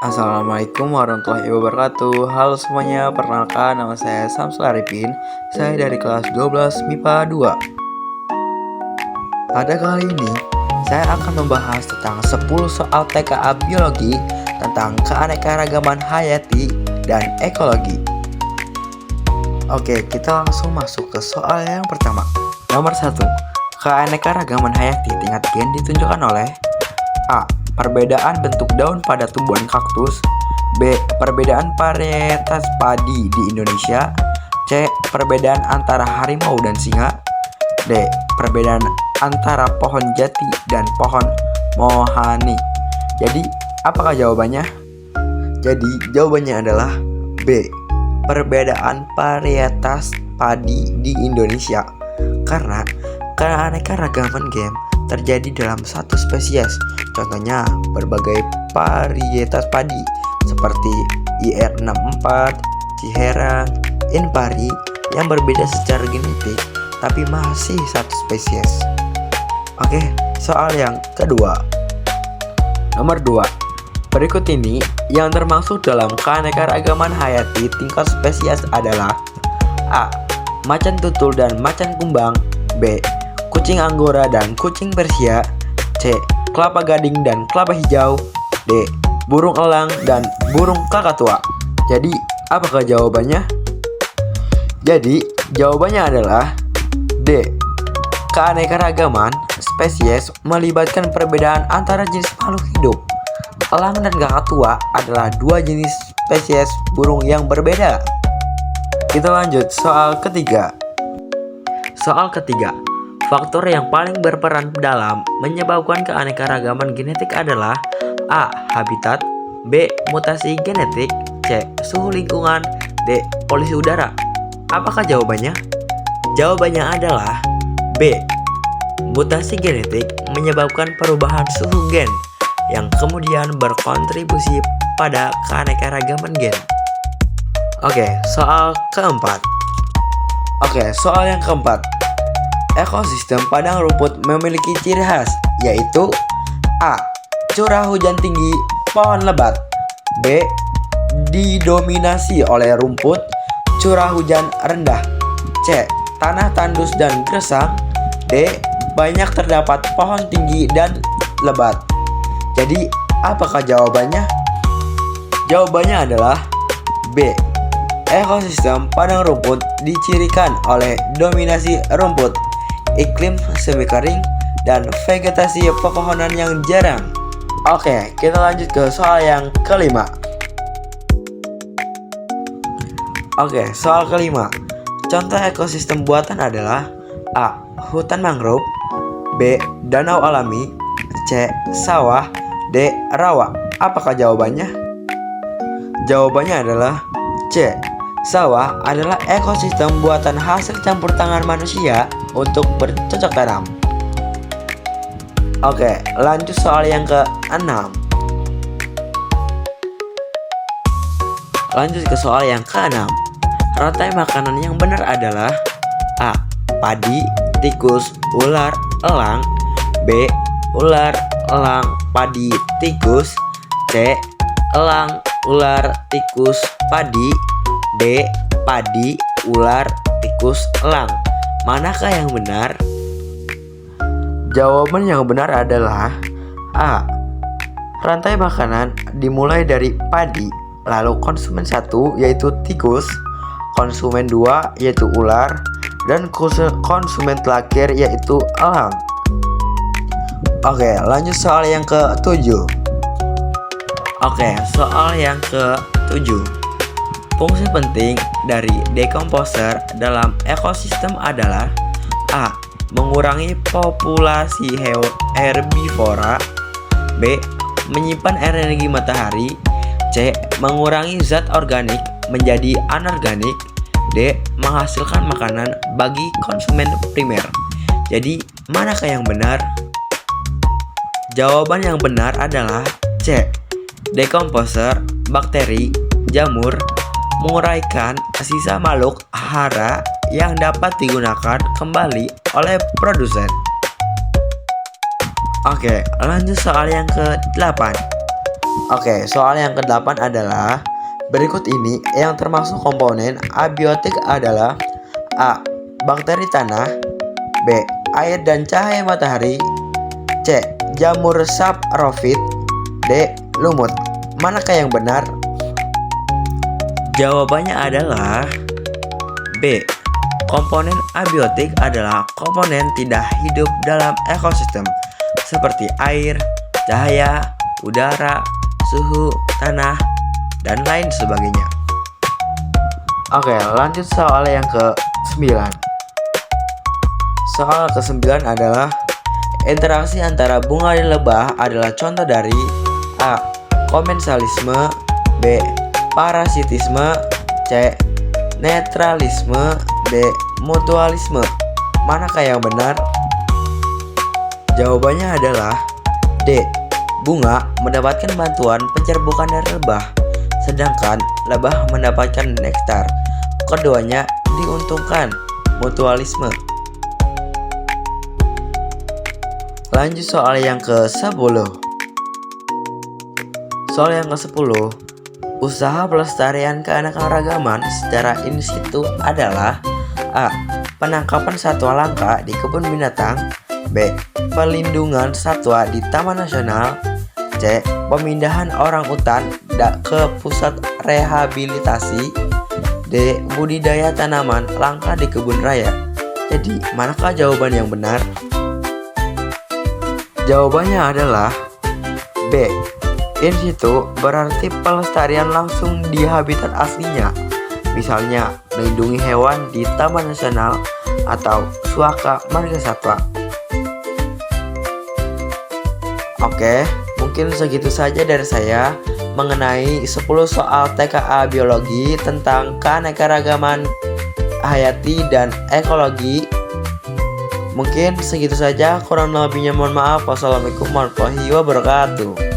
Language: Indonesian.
Assalamualaikum warahmatullahi wabarakatuh. Halo semuanya, perkenalkan nama saya Samsul Arifin. Saya dari kelas 12 MIPA 2. Pada kali ini, saya akan membahas tentang 10 soal TKA Biologi tentang keanekaragaman hayati dan ekologi. Oke, kita langsung masuk ke soal yang pertama. Nomor 1. Keanekaragaman hayati tingkat gen ditunjukkan oleh A. Perbedaan bentuk daun pada tumbuhan kaktus. B. Perbedaan varietas padi di Indonesia. C. Perbedaan antara harimau dan singa. D. Perbedaan antara pohon jati dan pohon mohani. Jadi, apakah jawabannya? Jadi, jawabannya adalah B. Perbedaan varietas padi di Indonesia. Karena keanekaragaman game terjadi dalam satu spesies. Contohnya berbagai varietas padi seperti IR64, Ciherang, Inpari yang berbeda secara genetik tapi masih satu spesies. Oke, soal yang kedua. Nomor 2. Berikut ini yang termasuk dalam keanekaragaman hayati tingkat spesies adalah A. Macan tutul dan macan kumbang. B. Kucing Anggora dan kucing Persia. C. Kelapa gading dan kelapa hijau. D. Burung elang dan burung kakatua. Jadi, apakah jawabannya? Jadi, jawabannya adalah D. Keanekaragaman spesies melibatkan perbedaan antara jenis makhluk hidup. Elang dan kakatua adalah dua jenis spesies burung yang berbeda. Kita lanjut soal ketiga. Soal ketiga. Faktor yang paling berperan dalam menyebabkan keanekaragaman genetik adalah A. Habitat. B. Mutasi genetik. C. Suhu lingkungan. D. Polusi udara. Apakah jawabannya? Jawabannya adalah B. Mutasi genetik menyebabkan perubahan suhu gen yang kemudian berkontribusi pada keanekaragaman gen. Oke, soal keempat. Soal yang keempat. Ekosistem padang rumput memiliki ciri khas, yaitu A. Curah hujan tinggi, pohon lebat. B. Didominasi oleh rumput, curah hujan rendah. C. Tanah tandus dan gersang. D. Banyak terdapat pohon tinggi dan lebat. Jadi, apakah jawabannya? Jawabannya adalah B. Ekosistem padang rumput dicirikan oleh dominasi rumput, iklim semi kering, dan vegetasi pepohonan yang jarang. Oke, kita lanjut ke soal yang kelima. Soal kelima. Contoh ekosistem buatan adalah A. Hutan mangrove. B. Danau alami. C. Sawah. D. Rawa. Apakah jawabannya? Jawabannya adalah C. Sawah adalah ekosistem buatan hasil campur tangan manusia untuk bercocok tanam. Oke, lanjut soal yang ke-6. Lanjut ke soal yang ke-6. Rantai makanan yang benar adalah A. Padi, tikus, ular, elang. B. Ular, elang, padi, tikus. C. Elang, ular, tikus, padi. D. Padi, ular, tikus, elang. Manakah yang benar? Jawaban yang benar adalah A. Rantai makanan dimulai dari padi, lalu konsumen 1 yaitu tikus, konsumen 2 yaitu ular, dan konsumen terakhir yaitu elang. Oke, lanjut soal yang ke-7. Soal yang ke-7. Fungsi penting dari dekomposer dalam ekosistem adalah A. Mengurangi populasi herbivora. B. Menyimpan energi matahari. C. Mengurangi zat organik menjadi anorganik. D. Menghasilkan makanan bagi konsumen primer. Jadi, manakah yang benar? Jawaban yang benar adalah C. Dekomposer, bakteri, jamur, menguraikan sisa makhluk hara yang dapat digunakan kembali oleh produsen. Oke, lanjut soal yang ke-8. Oke, soal yang ke-8 adalah berikut ini yang termasuk komponen abiotik adalah A. Bakteri tanah, B. Air dan cahaya matahari, C. Jamur saprofit, D. Lumut. Manakah yang benar? Jawabannya adalah B. Komponen abiotik adalah komponen tidak hidup dalam ekosistem seperti air, cahaya, udara, suhu, tanah, dan lain sebagainya. Oke, lanjut soal yang ke-9. Soal ke-9 adalah interaksi antara bunga dan lebah adalah contoh dari A. Komensalisme, B. Parasitisme, C. Netralisme, D. Mutualisme. Manakah yang benar? Jawabannya adalah D. Bunga mendapatkan bantuan pencerbukan dari lebah, sedangkan lebah mendapatkan nektar. Keduanya diuntungkan. Mutualisme. Lanjut soal yang ke-10. Soal yang ke-10, usaha pelestarian keanekaragaman secara in situ adalah A. Penangkapan satwa langka di kebun binatang, B. Pelindungan satwa di taman nasional, C. Pemindahan orang utan ke pusat rehabilitasi, D. Budidaya tanaman langka di kebun raya. Jadi, manakah jawaban yang benar? Jawabannya adalah B. In situ berarti pelestarian langsung di habitat aslinya, misalnya melindungi hewan di taman nasional atau suaka marga satwa. Oke, mungkin segitu saja dari saya mengenai 10 soal TKA biologi tentang keanekaragaman hayati dan ekologi. Mungkin segitu saja, kurang lebihnya mohon maaf. Wassalamualaikum warahmatullahi wabarakatuh.